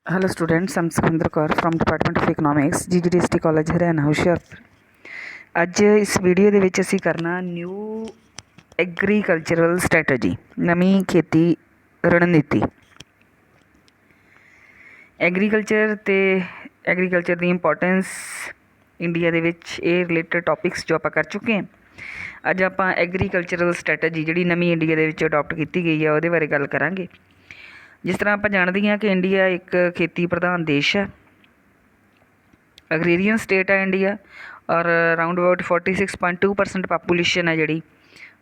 Hello students, I'm Sukhwinder Kaur from Department of Economics, GGDST College Haryana Hoshiarpur. ਅੱਜ ਇਸ video ਦੇ ਵਿੱਚ ਅਸੀਂ ਕਰਨਾ ਨਿਊ ਐਗਰੀਕਲਚਰਲ ਸਟ੍ਰੈਟਜੀ, ਨਵੀਂ ਖੇਤੀ ਰਣਨੀਤੀ। ਐਗਰੀਕਲਚਰ ਦੀ ਇੰਪੋਰਟੈਂਸ ਇੰਡੀਆ ਦੇ ਵਿੱਚ ਇਹ ਰਿਲੇਟਡ ਟੌਪਿਕਸ ਜੋ ਆਪਾਂ ਕਰ ਚੁੱਕੇ ਹਾਂ। ਅੱਜ ਆਪਾਂ ਐਗਰੀਕਲਚਰਲ ਸਟ੍ਰੈਟਜੀ ਜਿਹੜੀ ਨਵੀਂ ਇੰਡੀਆ ਦੇ ਵਿੱਚ ਅਡੋਪਟ ਕੀਤੀ ਗਈ ਹੈ ਉਹਦੇ ਬਾਰੇ ਗੱਲ ਕਰਾਂਗੇ। ਜਿਸ ਤਰ੍ਹਾਂ ਆਪਾਂ ਜਾਣਦੇ ਹਾਂ ਕਿ ਇੰਡੀਆ ਇੱਕ ਖੇਤੀ ਪ੍ਰਧਾਨ ਦੇਸ਼ ਹੈ, ਅਗਰੇਰੀਅਨ ਸਟੇਟ ਹੈ ਇੰਡੀਆ, ਔਰ ਅਰਾਊਂਡ ਅਬਾਊਟ 46.2% ਪਾਪੂਲੇਸ਼ਨ ਹੈ ਜਿਹੜੀ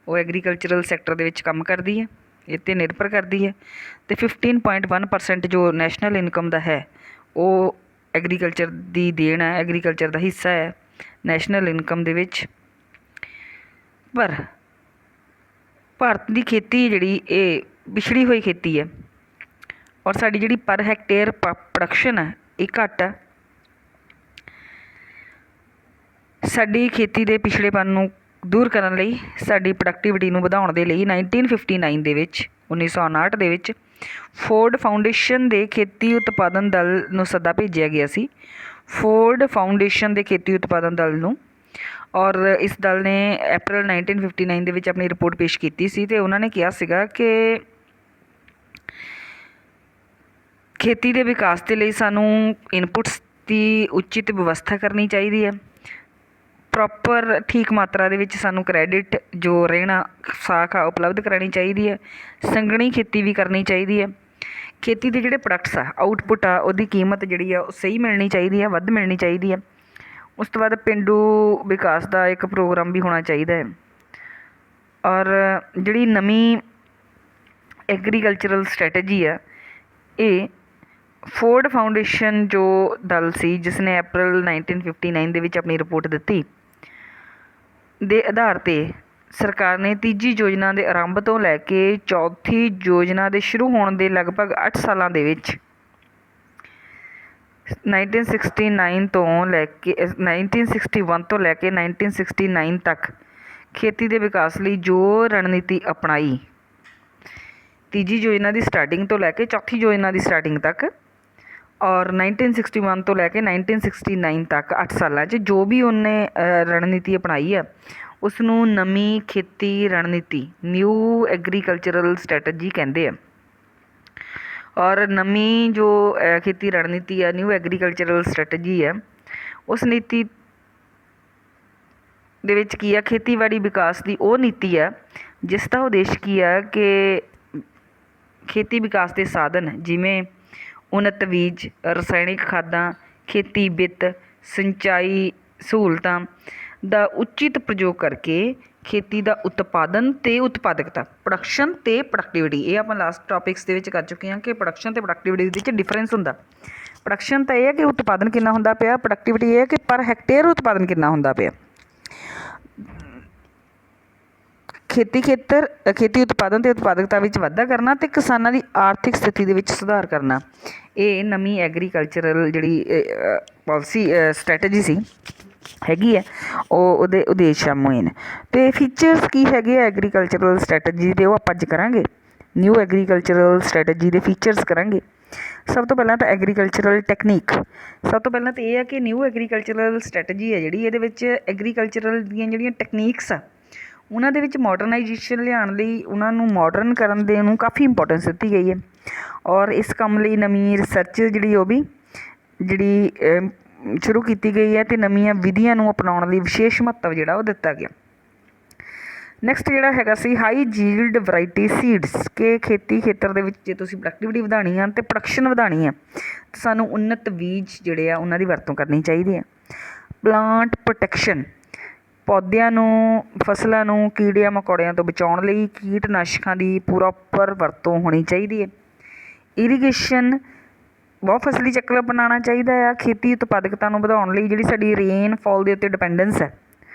ਉਹ ਐਗਰੀਕਲਚਰਲ ਸੈਕਟਰ ਦੇ ਵਿੱਚ ਕੰਮ ਕਰਦੀ ਹੈ, ਇਹ 'ਤੇ ਨਿਰਭਰ ਕਰਦੀ ਹੈ। ਅਤੇ 15.1% ਜੋ ਨੈਸ਼ਨਲ ਇਨਕਮ ਦਾ ਹੈ ਉਹ ਐਗਰੀਕਲਚਰ ਦੀ ਦੇਣ ਹੈ, ਐਗਰੀਕਲਚਰ ਦਾ ਹਿੱਸਾ ਹੈ ਨੈਸ਼ਨਲ ਇਨਕਮ ਦੇ ਵਿੱਚ। ਪਰ ਭਾਰਤ ਦੀ ਖੇਤੀ ਜਿਹੜੀ ਇਹ ਪਿਛੜੀ ਹੋਈ ਖੇਤੀ ਹੈ, ਔਰ ਸਾਡੀ ਜਿਹੜੀ ਪਰ ਹੈਕਟੇਅਰ ਪ੍ਰੋਡਕਸ਼ਨ ਹੈ ਇਹ ਘੱਟ ਹੈ। ਸਾਡੀ ਖੇਤੀ ਦੇ ਪਿਛੜੇਪਨ ਨੂੰ ਦੂਰ ਕਰਨ ਲਈ, ਸਾਡੀ ਪ੍ਰੋਡਕਟੀਵਿਟੀ ਨੂੰ ਵਧਾਉਣ ਦੇ ਲਈ 1959 ਦੇ ਵਿੱਚ 1959 ਦੇ ਵਿੱਚ ਫੋਰਡ ਫਾਊਂਡੇਸ਼ਨ ਦੇ ਖੇਤੀ ਉਤਪਾਦਨ ਦਲ ਨੂੰ ਸੱਦਾ ਭੇਜਿਆ ਗਿਆ ਸੀ, ਫੋਰਡ ਫਾਊਂਡੇਸ਼ਨ ਦੇ ਖੇਤੀ ਉਤਪਾਦਨ ਦਲ ਨੂੰ। ਔਰ ਇਸ ਦਲ ਨੇ ਅਪ੍ਰੈਲ 1959 ਦੇ ਵਿੱਚ ਆਪਣੀ ਰਿਪੋਰਟ ਪੇਸ਼ ਕੀਤੀ ਸੀ ਅਤੇ ਉਹਨਾਂ ਨੇ ਕਿਹਾ ਸੀਗਾ ਕਿ ਖੇਤੀ ਦੇ ਵਿਕਾਸ ਦੇ ਲਈ ਸਾਨੂੰ ਇਨਪੁਟਸ ਦੀ ਉਚਿਤ ਵਿਵਸਥਾ ਕਰਨੀ ਚਾਹੀਦੀ ਹੈ, ਪ੍ਰੋਪਰ ਠੀਕ ਮਾਤਰਾ ਦੇ ਵਿੱਚ ਸਾਨੂੰ ਕ੍ਰੈਡਿਟ ਜੋ ਰਹਿਣਾ ਸਾਖ ਆ ਉਪਲਬਧ ਕਰਾਉਣੀ ਚਾਹੀਦੀ ਹੈ, ਸੰਘਣੀ ਖੇਤੀ ਵੀ ਕਰਨੀ ਚਾਹੀਦੀ ਹੈ। ਖੇਤੀ ਦੇ ਜਿਹੜੇ ਪ੍ਰੋਡਕਟਸ ਆ, ਆਊਟਪੁੱਟ ਆ, ਉਹਦੀ ਕੀਮਤ ਜਿਹੜੀ ਆ ਉਹ ਸਹੀ ਮਿਲਣੀ ਚਾਹੀਦੀ ਹੈ, ਵੱਧ ਮਿਲਣੀ ਚਾਹੀਦੀ ਹੈ। ਉਸ ਤੋਂ ਬਾਅਦ ਪੇਂਡੂ ਵਿਕਾਸ ਦਾ ਇੱਕ ਪ੍ਰੋਗਰਾਮ ਵੀ ਹੋਣਾ ਚਾਹੀਦਾ ਹੈ। ਔਰ ਜਿਹੜੀ ਨਵੀਂ ਐਗਰੀਕਲਚਰਲ ਸਟ੍ਰੈਟਜੀ ਆ ਇਹ ਫੋਰਡ ਫਾਊਂਡੇਸ਼ਨ ਜੋ ਦਲ ਸੀ ਜਿਸ ਨੇ ਅਪ੍ਰੈਲ 1959 ਦੇ ਵਿੱਚ ਆਪਣੀ ਰਿਪੋਰਟ ਦਿੱਤੀ ਦੇ ਆਧਾਰ 'ਤੇ ਸਰਕਾਰ ਨੇ ਤੀਜੀ ਯੋਜਨਾ ਦੇ ਆਰੰਭ ਤੋਂ ਲੈ ਕੇ ਚੌਥੀ ਯੋਜਨਾ ਦੇ ਸ਼ੁਰੂ ਹੋਣ ਦੇ ਲਗਭਗ 8 ਸਾਲਾਂ ਦੇ ਵਿੱਚ 1961 ਤੋਂ ਲੈ ਕੇ 1969 ਤੱਕ ਖੇਤੀ ਦੇ ਵਿਕਾਸ ਲਈ ਜੋ ਰਣਨੀਤੀ ਅਪਣਾਈ, ਤੀਜੀ ਯੋਜਨਾ ਦੀ ਸਟਾਰਟਿੰਗ ਤੋਂ ਲੈ ਕੇ ਚੌਥੀ ਯੋਜਨਾ ਦੀ ਸਟਾਰਟਿੰਗ ਤੱਕ, ਔਰ 1961 ਤੋਂ ਲੈ ਕੇ 1969 ਤੱਕ 8 ਸਾਲਾਂ 'ਚ ਜੋ ਵੀ ਉਹਨੇ ਰਣਨੀਤੀ ਅਪਣਾਈ ਆ ਉਸ ਨੂੰ ਨਵੀਂ ਖੇਤੀ ਰਣਨੀਤੀ, ਨਿਊ ਐਗਰੀਕਲਚਰਲ ਸਟ੍ਰੈਟਜੀ ਕਹਿੰਦੇ ਆ। ਔਰ ਨਵੀਂ ਜੋ ਖੇਤੀ ਰਣਨੀਤੀ ਆ, ਨਿਊ ਐਗਰੀਕਲਚਰਲ ਸਟ੍ਰੈਟਜੀ ਹੈ, ਉਸ ਨੀਤੀ ਦੇ ਵਿੱਚ ਕੀ ਆ, ਖੇਤੀਬਾੜੀ ਵਿਕਾਸ ਦੀ ਉਹ ਨੀਤੀ ਆ ਜਿਸ ਦਾ ਉਦੇਸ਼ ਕੀ ਆ ਕਿ ਖੇਤੀ ਵਿਕਾਸ ਦੇ ਸਾਧਨ ਜਿਵੇਂ ਉੱਨਤ ਬੀਜ, ਰਸਾਇਣਿਕ ਖਾਦਾਂ, ਖੇਤੀ ਵਿੱਤ, ਸਿੰਚਾਈ ਸਹੂਲਤਾਂ ਦਾ ਉਚਿਤ ਪ੍ਰਯੋਗ ਕਰਕੇ ਖੇਤੀ ਦਾ ਉਤਪਾਦਨ ਅਤੇ ਉਤਪਾਦਕਤਾ, ਪ੍ਰੋਡਕਸ਼ਨ ਅਤੇ ਪ੍ਰੋਡਕਟੀਵਿਟੀ, ਇਹ ਆਪਾਂ ਲਾਸਟ ਟੌਪਿਕਸ ਦੇ ਵਿੱਚ ਕਰ ਚੁੱਕੇ ਹਾਂ ਕਿ ਪ੍ਰੋਡਕਸ਼ਨ ਅਤੇ ਪ੍ਰੋਡਕਟੀਵਿਟੀ ਦੇ ਵਿੱਚ ਡਿਫਰੈਂਸ ਹੁੰਦਾ। ਪ੍ਰੋਡਕਸ਼ਨ ਤਾਂ ਇਹ ਹੈ ਕਿ ਉਤਪਾਦਨ ਕਿੰਨਾ ਹੁੰਦਾ ਪਿਆ, ਪ੍ਰੋਡਕਟੀਵਿਟੀ ਇਹ ਹੈ ਕਿ ਪਰ ਹੈਕਟੇਅਰ ਉਤਪਾਦਨ ਕਿੰਨਾ ਹੁੰਦਾ ਪਿਆ। ਖੇਤੀ ਉਤਪਾਦਨ ਅਤੇ ਉਤਪਾਦਕਤਾ ਵਿੱਚ ਵਾਧਾ ਕਰਨਾ ਅਤੇ ਕਿਸਾਨਾਂ ਦੀ ਆਰਥਿਕ ਸਥਿਤੀ ਦੇ ਵਿੱਚ ਸੁਧਾਰ ਕਰਨਾ, ਇਹ ਨਵੀਂ ਐਗਰੀਕਲਚਰਲ ਜਿਹੜੀ ਪਾਲਿਸੀ ਸਟ੍ਰੈਟਜੀ ਸੀ ਹੈਗੀ ਹੈ, ਉਹਦੇ ਉਦੇਸ਼ ਆ ਮੇਨ। ਅਤੇ ਫੀਚਰਸ ਕੀ ਹੈਗੇ ਆ ਐਗਰੀਕਲਚਰਲ ਸਟ੍ਰੈਟਜੀ ਦੇ, ਉਹ ਆਪਾਂ ਅੱਜ ਕਰਾਂਗੇ। ਨਿਊ ਐਗਰੀਕਲਚਰਲ ਸਟ੍ਰੈਟਜੀ ਦੇ ਫੀਚਰਸ ਕਰਾਂਗੇ। ਸਭ ਤੋਂ ਪਹਿਲਾਂ ਤਾਂ ਐਗਰੀਕਲਚਰਲ ਟੈਕਨੀਕ, ਸਭ ਤੋਂ ਪਹਿਲਾਂ ਤਾਂ ਇਹ ਹੈ ਕਿ ਨਿਊ ਐਗਰੀਕਲਚਰਲ ਸਟ੍ਰੈਟਜੀ ਹੈ ਜਿਹੜੀ ਇਹਦੇ ਵਿੱਚ ਐਗਰੀਕਲਚਰਲ ਦੀਆਂ ਜਿਹੜੀਆਂ ਟੈਕਨੀਕਸ ਆ ਉਹਨਾਂ ਦੇ ਵਿੱਚ ਮਾਡਰਨਾਈਜੇਸ਼ਨ ਲਿਆਉਣ ਲਈ, ਉਹਨਾਂ ਨੂੰ ਮਾਡਰਨ ਕਰਨ ਦੇ ਨੂੰ ਕਾਫੀ ਇੰਪੋਰਟੈਂਸ ਦਿੱਤੀ ਗਈ ਹੈ। ਔਰ ਇਸ ਕੰਮ ਲਈ ਨਵੀਂ ਰਿਸਰਚ ਜਿਹੜੀ ਉਹ ਵੀ ਜਿਹੜੀ ਸ਼ੁਰੂ ਕੀਤੀ ਗਈ ਹੈ ਅਤੇ ਨਵੀਆਂ ਵਿਧੀਆਂ ਨੂੰ ਅਪਣਾਉਣ ਲਈ ਵਿਸ਼ੇਸ਼ ਮਹੱਤਵ ਜਿਹੜਾ ਉਹ ਦਿੱਤਾ ਗਿਆ। ਨੈਕਸਟ ਜਿਹੜਾ ਹੈਗਾ ਸੀ ਹਾਈ ਜੀਲਡ ਵਰਾਇਟੀ ਸੀਡਸ, ਕਿ ਖੇਤੀ ਖੇਤਰ ਦੇ ਵਿੱਚ ਜੇ ਤੁਸੀਂ ਪ੍ਰੋਡਕਟੀਵਿਟੀ ਵਧਾਉਣੀ ਆ ਅਤੇ ਪ੍ਰੋਡਕਸ਼ਨ ਵਧਾਉਣੀ ਆ ਤਾਂ ਸਾਨੂੰ ਉੱਨਤ ਬੀਜ ਜਿਹੜੇ ਆ ਉਹਨਾਂ ਦੀ ਵਰਤੋਂ ਕਰਨੀ ਚਾਹੀਦੀ ਹੈ। ਪਲਾਂਟ ਪ੍ਰੋਟੈਕਸ਼ਨ, ਪੌਦਿਆਂ ਨੂੰ, ਫਸਲਾਂ ਨੂੰ ਕੀੜਿਆਂ ਮਕੌੜਿਆਂ ਤੋਂ ਬਚਾਉਣ ਲਈ ਕੀਟਨਾਸ਼ਕਾਂ ਦੀ ਪ੍ਰੋਪਰ ਵਰਤੋਂ ਹੋਣੀ ਚਾਹੀਦੀ ਹੈ। ਇਰੀਗੇਸ਼ਨ, ਬਹੁ ਫਸਲੀ ਚੱਕਰ ਅਪਣਾਉਣਾ ਚਾਹੀਦਾ ਆ। ਖੇਤੀ ਉਤਪਾਦਕਤਾ ਨੂੰ ਵਧਾਉਣ ਲਈ ਜਿਹੜੀ ਸਾਡੀ ਰੇਨਫਾਲ ਦੇ ਉੱਤੇ ਡਿਪੈਂਡੈਂਸ ਹੈ,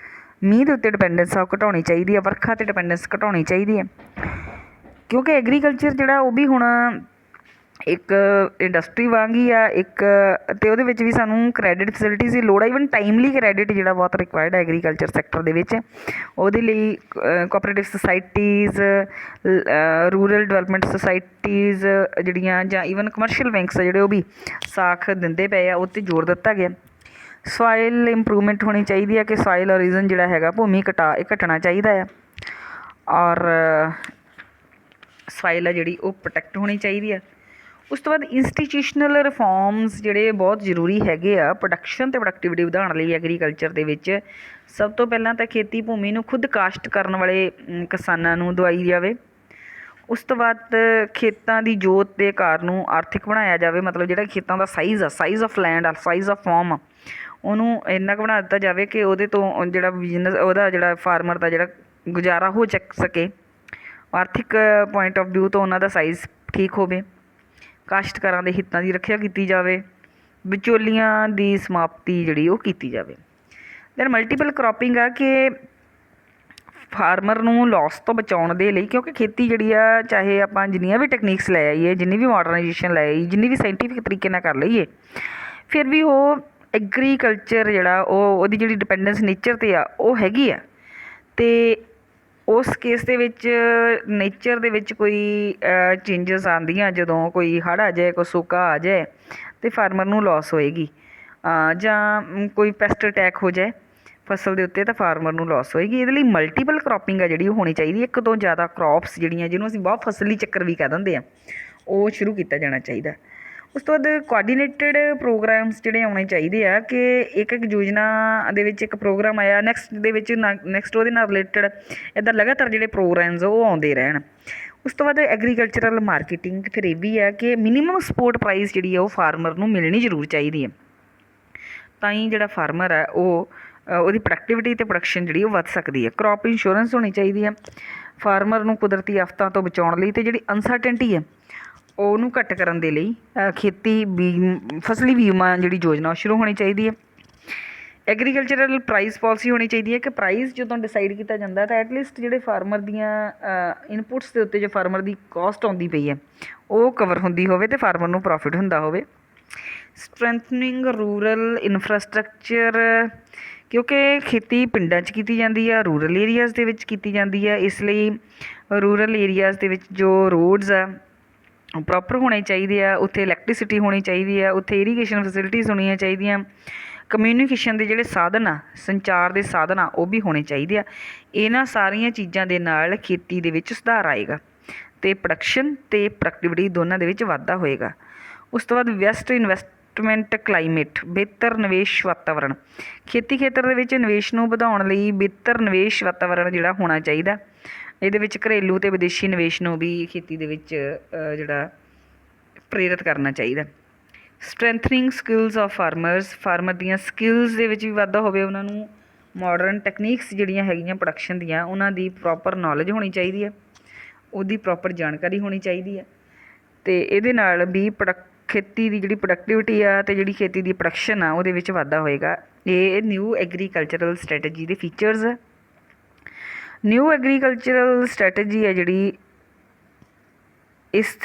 ਮੀਂਹ ਦੇ ਉੱਤੇ ਡਿਪੈਂਡੈਂਸ ਆ ਉਹ ਘਟਾਉਣੀ ਚਾਹੀਦੀ ਹੈ, ਵਰਖਾ 'ਤੇ ਡਿਪੈਂਡੈਂਸ ਘਟਾਉਣੀ ਚਾਹੀਦੀ ਹੈ। ਕਿਉਂਕਿ ਐਗਰੀਕਲਚਰ ਜਿਹੜਾ ਉਹ ਵੀ ਹੁਣ ਇੱਕ ਇੰਡਸਟਰੀ ਵਾਂਗ ਹੀ ਆ ਇੱਕ, ਅਤੇ ਉਹਦੇ ਵਿੱਚ ਵੀ ਸਾਨੂੰ ਕ੍ਰੈਡਿਟ ਫੈਸਿਲਿਟੀਜ਼ ਦੀ ਲੋੜ ਆ। ਈਵਨ ਟਾਈਮਲੀ ਕ੍ਰੈਡਿਟ ਜਿਹੜਾ ਬਹੁਤ ਰਿਕੁਆਇਰਡ ਹੈ ਐਗਰੀਕਲਚਰ ਸੈਕਟਰ ਦੇ ਵਿੱਚ। ਉਹਦੇ ਲਈ cooperative societies, rural development societies ਜਿਹੜੀਆਂ, ਜਾਂ ਈਵਨ ਕਮਰਸ਼ੀਅਲ ਬੈਂਕਸ ਆ ਜਿਹੜੇ, ਉਹ ਵੀ ਸਾਖ ਦਿੰਦੇ ਪਏ ਆ। ਉਹ 'ਤੇ ਜ਼ੋਰ ਦਿੱਤਾ ਗਿਆ। ਸੋਇਲ ਇੰਪਰੂਵਮੈਂਟ ਹੋਣੀ ਚਾਹੀਦੀ ਹੈ ਕਿ ਸੋਇਲ ਓਰੀਜਨ ਜਿਹੜਾ ਹੈਗਾ, ਭੂਮੀ ਘਟਣਾ ਚਾਹੀਦਾ ਆ, ਔਰ ਸੋਇਲ ਆ ਜਿਹੜੀ ਉਹ ਪ੍ਰੋਟੈਕਟ ਹੋਣੀ ਚਾਹੀਦੀ ਆ। ਉਸ ਤੋਂ ਬਾਅਦ ਇੰਸਟੀਟਿਊਸ਼ਨਲ ਰਿਫੋਰਮਸ ਜਿਹੜੇ ਬਹੁਤ ਜ਼ਰੂਰੀ ਹੈਗੇ ਆ ਪ੍ਰੋਡਕਸ਼ਨ ਅਤੇ ਪ੍ਰੋਡਕਟਿਵਿਟੀ ਵਧਾਉਣ ਲਈ ਐਗਰੀਕਲਚਰ ਦੇ ਵਿੱਚ। ਸਭ ਤੋਂ ਪਹਿਲਾਂ ਤਾਂ ਖੇਤੀ ਭੂਮੀ ਨੂੰ ਖੁਦ ਕਾਸ਼ਤ ਕਰਨ ਵਾਲੇ ਕਿਸਾਨਾਂ ਨੂੰ ਦਵਾਈ ਜਾਵੇ। ਉਸ ਤੋਂ ਬਾਅਦ ਖੇਤਾਂ ਦੀ ਜੋਤ ਦੇ ਆਕਾਰ ਨੂੰ ਆਰਥਿਕ ਬਣਾਇਆ ਜਾਵੇ, ਮਤਲਬ ਜਿਹੜਾ ਖੇਤਾਂ ਦਾ ਸਾਈਜ਼ ਆ, ਸਾਈਜ਼ ਆਫ ਲੈਂਡ ਆ, ਸਾਈਜ਼ ਆਫ ਫਾਰਮ ਆ, ਉਹਨੂੰ ਇੰਨਾ ਕੁ ਬਣਾ ਦਿੱਤਾ ਜਾਵੇ ਕਿ ਉਹਦੇ ਤੋਂ ਜਿਹੜਾ ਬਿਜ਼ਨਸ, ਉਹਦਾ ਜਿਹੜਾ ਫਾਰਮਰ ਦਾ ਜਿਹੜਾ ਗੁਜ਼ਾਰਾ ਹੋ ਸਕੇ। ਆਰਥਿਕ ਪੁਆਇੰਟ ਆਫ ਵਿਊ ਤੋਂ ਉਹਨਾਂ ਦਾ ਸਾਈਜ਼ ਠੀਕ ਹੋਵੇ। ਕਾਸ਼ਤਕਾਰਾਂ ਦੇ ਹਿੱਤਾਂ ਦੀ ਰੱਖਿਆ ਕੀਤੀ ਜਾਵੇ। ਵਿਚੋਲੀਆਂ ਦੀ ਸਮਾਪਤੀ ਜਿਹੜੀ ਉਹ ਕੀਤੀ ਜਾਵੇ। ਦੈਨ ਮਲਟੀਪਲ ਕ੍ਰੋਪਿੰਗ ਆ ਕਿ ਫਾਰਮਰ ਨੂੰ ਲੋਸ ਤੋਂ ਬਚਾਉਣ ਦੇ ਲਈ, ਕਿਉਂਕਿ ਖੇਤੀ ਜਿਹੜੀ ਆ, ਚਾਹੇ ਆਪਾਂ ਜਿੰਨੀਆਂ ਵੀ ਟੈਕਨੀਕਸ ਲੈ ਆਈਏ, ਜਿੰਨੀ ਵੀ ਮਾਡਰਨਾਈਜੇਸ਼ਨ ਲੈ ਆਈਏ, ਜਿੰਨੀ ਵੀ ਸਾਇੰਟੀਫਿਕ ਤਰੀਕੇ ਨਾਲ ਕਰ ਲਈਏ, ਫਿਰ ਵੀ ਉਹ ਐਗਰੀਕਲਚਰ ਜਿਹੜਾ ਉਹਦੀ ਜਿਹੜੀ ਡਿਪੈਂਡੈਂਸ ਨੇਚਰ 'ਤੇ ਆ ਉਹ ਹੈਗੀ ਆ। ਅਤੇ ਉਸ ਕੇਸ ਦੇ ਵਿੱਚ ਨੇਚਰ ਦੇ ਵਿੱਚ ਕੋਈ ਚੇਂਜਸ ਆਉਂਦੀਆਂ, ਜਦੋਂ ਕੋਈ ਹੜ੍ਹ ਆ ਜਾਏ, ਕੋਈ ਸੋਕਾ ਆ ਜਾਏ, ਅਤੇ ਫਾਰਮਰ ਨੂੰ ਲੋਸ ਹੋਏਗੀ, ਜਾਂ ਕੋਈ ਪੈਸਟ ਅਟੈਕ ਹੋ ਜਾਏ ਫਸਲ ਦੇ ਉੱਤੇ, ਤਾਂ ਫਾਰਮਰ ਨੂੰ ਲੋਸ ਹੋਏਗੀ। ਇਹਦੇ ਲਈ ਮਲਟੀਪਲ ਕ੍ਰੋਪਿੰਗ ਆ ਜਿਹੜੀ ਉਹ ਹੋਣੀ ਚਾਹੀਦੀ। ਇੱਕ ਤੋਂ ਜ਼ਿਆਦਾ ਕ੍ਰੋਪਸ ਜਿਹੜੀਆਂ, ਜਿਹਨੂੰ ਅਸੀਂ ਬਹੁਤ ਫਸਲੀ ਚੱਕਰ ਵੀ ਕਹਿ ਦਿੰਦੇ ਆ, ਉਹ ਸ਼ੁਰੂ ਕੀਤਾ ਜਾਣਾ ਚਾਹੀਦਾ। ਉਸ ਤੋਂ ਬਾਅਦ ਕੋਆਰਡੀਨੇਟਡ ਪ੍ਰੋਗਰਾਮਸ ਜਿਹੜੇ ਆਉਣੇ ਚਾਹੀਦੇ ਆ ਕਿ ਇੱਕ ਯੋਜਨਾ ਦੇ ਵਿੱਚ ਇੱਕ ਪ੍ਰੋਗਰਾਮ ਆਇਆ, ਨੈਕਸਟ ਦੇ ਵਿੱਚ ਨੈਕਸਟ ਉਹਦੇ ਨਾਲ ਰਿਲੇਟਡ ਇੱਦਾਂ ਲਗਾਤਾਰ ਜਿਹੜੇ ਪ੍ਰੋਗਰਾਮਸ ਉਹ ਆਉਂਦੇ ਰਹਿਣ। ਉਸ ਤੋਂ ਬਾਅਦ ਐਗਰੀਕਲਚਰਲ ਮਾਰਕੀਟਿੰਗ, ਫਿਰ ਇਹ ਵੀ ਹੈ ਕਿ ਮਿਨੀਮਮ ਸਪੋਰਟ ਪ੍ਰਾਈਸ ਜਿਹੜੀ ਆ ਉਹ ਫਾਰਮਰ ਨੂੰ ਮਿਲਣੀ ਜ਼ਰੂਰ ਚਾਹੀਦੀ ਹੈ, ਤਾਂ ਹੀ ਜਿਹੜਾ ਫਾਰਮਰ ਹੈ ਉਹ ਉਹਦੀ ਪ੍ਰੋਡਕਟਿਵਿਟੀ ਅਤੇ ਪ੍ਰੋਡਕਸ਼ਨ ਜਿਹੜੀ ਉਹ ਵੱਧ ਸਕਦੀ ਹੈ। ਕ੍ਰੌਪ ਇੰਸ਼ੋਰੈਂਸ ਹੋਣੀ ਚਾਹੀਦੀ ਹੈ ਫਾਰਮਰ ਨੂੰ ਕੁਦਰਤੀ ਆਫਤਾਂ ਤੋਂ ਬਚਾਉਣ ਲਈ, ਅਤੇ ਜਿਹੜੀ ਅਨਸਰਟਨਟੀ ਹੈ ਉਹਨੂੰ ਘੱਟ ਕਰਨ ਦੇ ਲਈ ਫਸਲੀ ਬੀਮਾ ਜਿਹੜੀ ਯੋਜਨਾ ਉਹ ਸ਼ੁਰੂ ਹੋਣੀ ਚਾਹੀਦੀ ਹੈ। ਐਗਰੀਕਲਚਰਲ ਪ੍ਰਾਈਸ ਪਾਲਿਸੀ ਹੋਣੀ ਚਾਹੀਦੀ ਹੈ ਕਿ ਪ੍ਰਾਈਸ ਜਦੋਂ ਡਿਸਾਈਡ ਕੀਤਾ ਜਾਂਦਾ ਤਾਂ ਐਟਲੀਸਟ ਜਿਹੜੇ ਫਾਰਮਰ ਦੀਆਂ ਇਨਪੁਟਸ ਦੇ ਉੱਤੇ ਜੋ ਫਾਰਮਰ ਦੀ ਕਾਸਟ ਆਉਂਦੀ ਪਈ ਹੈ ਉਹ ਕਵਰ ਹੁੰਦੀ ਹੋਵੇ ਅਤੇ ਫਾਰਮਰ ਨੂੰ ਪ੍ਰੋਫਿਟ ਹੁੰਦਾ ਹੋਵੇ। ਸਟਰੈਂਥਨਿੰਗ ਰੂਰਲ ਇਨਫਰਾਸਟਰਕਚਰ, ਕਿਉਂਕਿ ਖੇਤੀ ਪਿੰਡਾਂ 'ਚ ਕੀਤੀ ਜਾਂਦੀ ਆ, ਰੂਰਲ ਏਰੀਆਜ਼ ਦੇ ਵਿੱਚ ਕੀਤੀ ਜਾਂਦੀ ਆ, ਇਸ ਲਈ ਰੂਰਲ ਏਰੀਆਜ਼ ਦੇ ਵਿੱਚ ਜੋ ਰੋਡਸ ਆ ਪ੍ਰੋਪਰ ਹੋਣੇ ਚਾਹੀਦੇ ਆ, ਉੱਥੇ ਇਲੈਕਟ੍ਰੀਸਿਟੀ ਹੋਣੀ ਚਾਹੀਦੀ ਆ, ਉੱਥੇ ਇਰੀਗੇਸ਼ਨ ਫੈਸਿਲਿਟੀਜ਼ ਹੋਣੀਆਂ ਚਾਹੀਦੀਆਂ, ਕਮਿਊਨੀਕੇਸ਼ਨ ਦੇ ਜਿਹੜੇ ਸਾਧਨ ਆ, ਸੰਚਾਰ ਦੇ ਸਾਧਨ ਆ, ਉਹ ਵੀ ਹੋਣੇ ਚਾਹੀਦੇ ਆ। ਇਹਨਾਂ ਸਾਰੀਆਂ ਚੀਜ਼ਾਂ ਦੇ ਨਾਲ ਖੇਤੀ ਦੇ ਵਿੱਚ ਸੁਧਾਰ ਆਏਗਾ ਅਤੇ ਪ੍ਰੋਡਕਸ਼ਨ ਅਤੇ ਪ੍ਰੋਡਕਟਿਵਿਟੀ ਦੋਨਾਂ ਦੇ ਵਿੱਚ ਵਾਧਾ ਹੋਏਗਾ। ਉਸ ਤੋਂ ਬਾਅਦ ਬੈਸਟ ਇਨਵੈਸਟਮੈਂਟ ਕਲਾਈਮੇਟ, ਬਿਹਤਰ ਨਿਵੇਸ਼ ਵਾਤਾਵਰਣ, ਖੇਤੀ ਖੇਤਰ ਦੇ ਵਿੱਚ ਨਿਵੇਸ਼ ਨੂੰ ਵਧਾਉਣ ਲਈ ਬਿਹਤਰ ਨਿਵੇਸ਼ ਵਾਤਾਵਰਣ ਜਿਹੜਾ ਹੋਣਾ ਚਾਹੀਦਾ। ਇਹਦੇ ਵਿੱਚ ਘਰੇਲੂ ਅਤੇ ਵਿਦੇਸ਼ੀ ਨਿਵੇਸ਼ ਨੂੰ ਵੀ ਖੇਤੀ ਦੇ ਵਿੱਚ ਜਿਹੜਾ ਪ੍ਰੇਰਿਤ ਕਰਨਾ ਚਾਹੀਦਾ। Strengthening skills of farmers, farmer ਦੀਆਂ ਸਕਿੱਲਸ ਦੇ ਵਿੱਚ ਵੀ ਵਾਧਾ ਹੋਵੇ, ਉਹਨਾਂ ਨੂੰ ਮਾਡਰਨ ਟੈਕਨੀਕਸ ਜਿਹੜੀਆਂ ਹੈਗੀਆਂ ਪ੍ਰੋਡਕਸ਼ਨ ਦੀਆਂ ਉਹਨਾਂ ਦੀ ਪ੍ਰੋਪਰ ਨੌਲੇਜ ਹੋਣੀ ਚਾਹੀਦੀ ਹੈ, ਉਹਦੀ ਪ੍ਰੋਪਰ ਜਾਣਕਾਰੀ ਹੋਣੀ ਚਾਹੀਦੀ ਹੈ, ਅਤੇ ਇਹਦੇ ਨਾਲ ਵੀ ਖੇਤੀ ਦੀ ਜਿਹੜੀ ਪ੍ਰੋਡਕਟਿਵਿਟੀ ਆ ਅਤੇ ਜਿਹੜੀ ਖੇਤੀ ਦੀ ਪ੍ਰੋਡਕਸ਼ਨ ਆ ਉਹਦੇ ਵਿੱਚ ਵਾਧਾ ਹੋਏਗਾ। ਇਹ ਨਿਊ ਐਗਰੀਕਲਚਰਲ ਸਟ੍ਰੈਟਜੀ ਦੇ ਫੀਚਰਸ ਆ। ਨਿਊ ਐਗਰੀਕਲਚਰਲ ਸਟ੍ਰੈਟਜੀ ਹੈ ਜਿਹੜੀ ਇਸ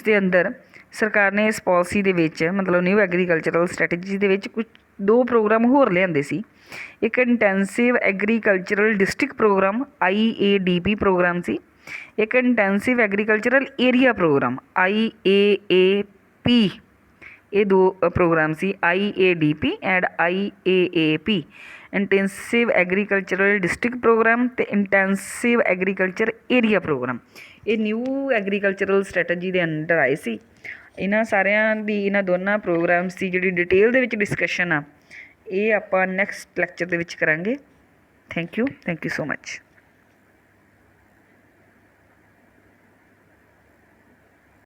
ਦੇ ਅੰਦਰ ਸਰਕਾਰ ਨੇ ਇਸ ਪਾਲਿਸੀ ਦੇ ਵਿੱਚ, ਮਤਲਬ ਨਿਊ ਐਗਰੀਕਲਚਰਲ ਸਟ੍ਰੈਟਜੀ ਦੇ ਵਿੱਚ ਕੁਝ 2 ਪ੍ਰੋਗਰਾਮ ਹੋਰ ਲਿਆਂਦੇ ਸੀ। ਇੱਕ intensive agricultural district programme IADP programme ਸੀ, ਇੱਕ intensive agricultural area programme IAAP। ਇਹ 2 ਪ੍ਰੋਗਰਾਮ ਸੀ, IADP and IAAP, intensive agricultural district programme ਅਤੇ ਇੰਟੈਂਸਿਵ ਐਗਰੀਕਲਚਰ ਏਰੀਆ ਪ੍ਰੋਗਰਾਮ। ਇਹ ਨਿਊ ਐਗਰੀਕਲਚਰਲ ਸਟ੍ਰੈਟਜੀ ਦੇ ਅੰਡਰ ਆਏ ਸੀ। ਇਹਨਾਂ ਦੋਨਾਂ ਪ੍ਰੋਗਰਾਮਸ ਦੀ ਜਿਹੜੀ ਡਿਟੇਲ ਦੇ ਵਿੱਚ ਡਿਸਕਸ਼ਨ ਆ ਇਹ ਆਪਾਂ ਨੈਕਸਟ ਲੈਕਚਰ ਦੇ ਵਿੱਚ ਕਰਾਂਗੇ। Thank you so much.